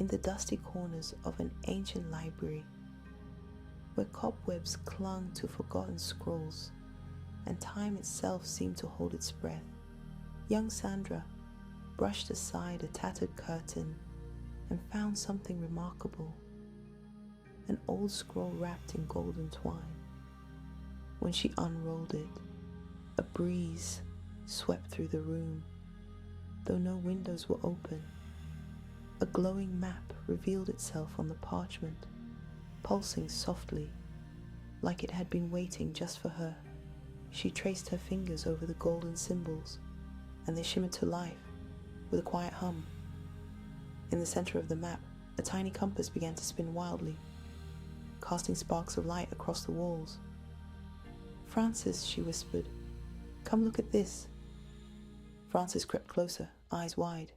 in the dusty corners of an ancient library, where cobwebs clung to forgotten scrolls and time itself seemed to hold its breath, young Sandra brushed aside a tattered curtain and found something remarkable, an old scroll wrapped in golden twine. When she unrolled it, a breeze swept through the room, though no windows were open. A glowing map revealed itself on the parchment, pulsing softly, like it had been waiting just for her. She traced her fingers over the golden symbols, and they shimmered to life with a quiet hum. In the center of the map, a tiny compass began to spin wildly, casting sparks of light across the walls. "Francis," she whispered, "come look at this." Francis crept closer, eyes wide.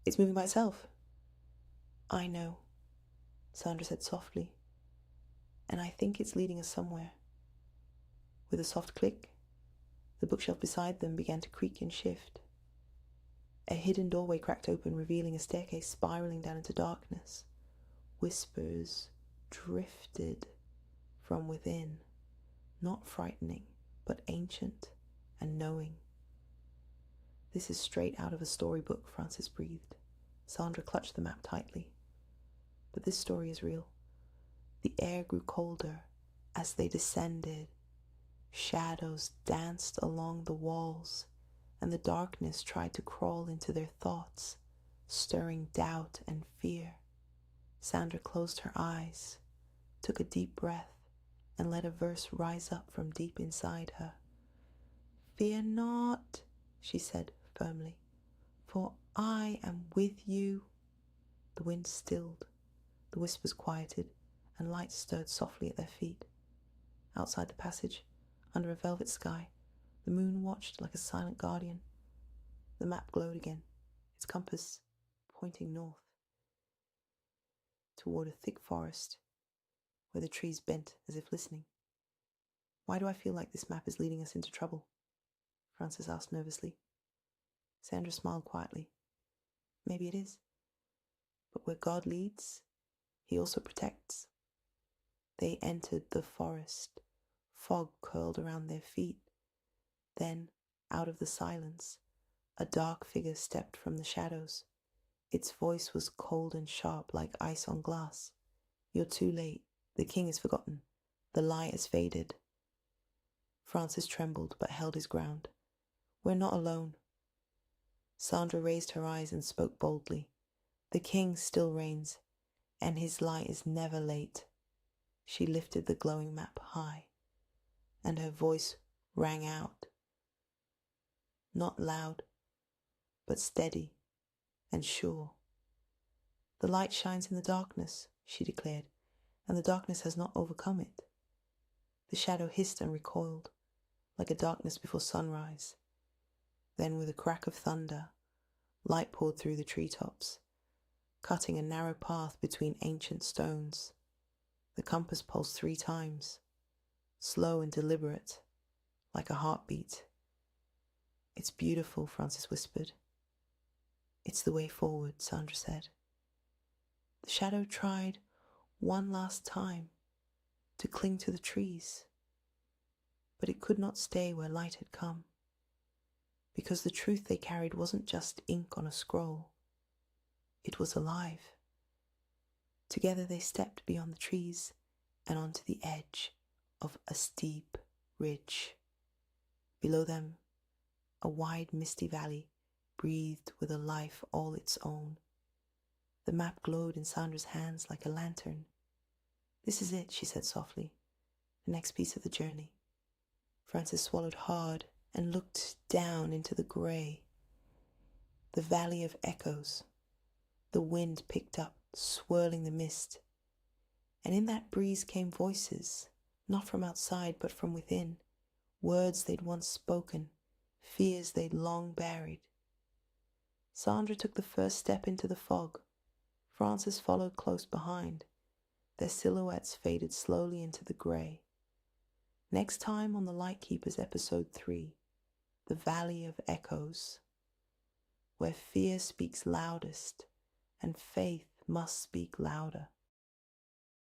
"It's moving by itself." "I know," Sandra said softly, "and I think it's leading us somewhere." With a soft click, the bookshelf beside them began to creak and shift. A hidden doorway cracked open, revealing a staircase spiraling down into darkness. Whispers drifted from within, not frightening, but ancient and knowing. "This is straight out of a storybook," Francis breathed. Sandra clutched the map tightly. "But this story is real." The air grew colder as they descended. Shadows danced along the walls, and the darkness tried to crawl into their thoughts, stirring doubt and fear. Sandra closed her eyes, took a deep breath, and let a verse rise up from deep inside her. "Fear not," she said firmly, "for I am with you." The wind stilled, the whispers quieted, and light stirred softly at their feet. Outside the passage, under a velvet sky, the moon watched like a silent guardian. The map glowed again, its compass pointing north, toward a thick forest where the trees bent as if listening. "Why do I feel like this map is leading us into trouble?" Francis asked nervously. Sandra smiled quietly. "Maybe it is. But where God leads, he also protects." They entered the forest. Fog curled around their feet. Then, out of the silence, a dark figure stepped from the shadows. Its voice was cold and sharp like ice on glass. "You're too late. The king is forgotten. The light has faded." Francis trembled but held his ground. "We're not alone." Sandra raised her eyes and spoke boldly. "The king still reigns, and his light is never late." She lifted the glowing map high, and her voice rang out, not loud, but steady and sure. "The light shines in the darkness," she declared, "and the darkness has not overcome it." The shadow hissed and recoiled, like a darkness before sunrise. Then, with a crack of thunder, light poured through the treetops, cutting a narrow path between ancient stones. The compass pulsed 3 times, slow and deliberate, like a heartbeat. "It's beautiful," Francis whispered. "It's the way forward," Sandra said. The shadow tried one last time to cling to the trees, but it could not stay where light had come, because the truth they carried wasn't just ink on a scroll. It was alive. Together they stepped beyond the trees and onto the edge of a steep ridge. Below them, a wide misty valley breathed with a life all its own. The map glowed in Sandra's hands like a lantern. "This is it," she said softly, "the next piece of the journey." Francis swallowed hard and looked down into the grey. The valley of echoes. The wind picked up, swirling the mist. And in that breeze came voices, not from outside but from within, words they'd once spoken, fears they'd long buried. Sandra took the first step into the fog. Francis followed close behind. Their silhouettes faded slowly into the grey. Next time on the Lightkeepers episode 3, The Valley of Echoes, where fear speaks loudest and faith must speak louder.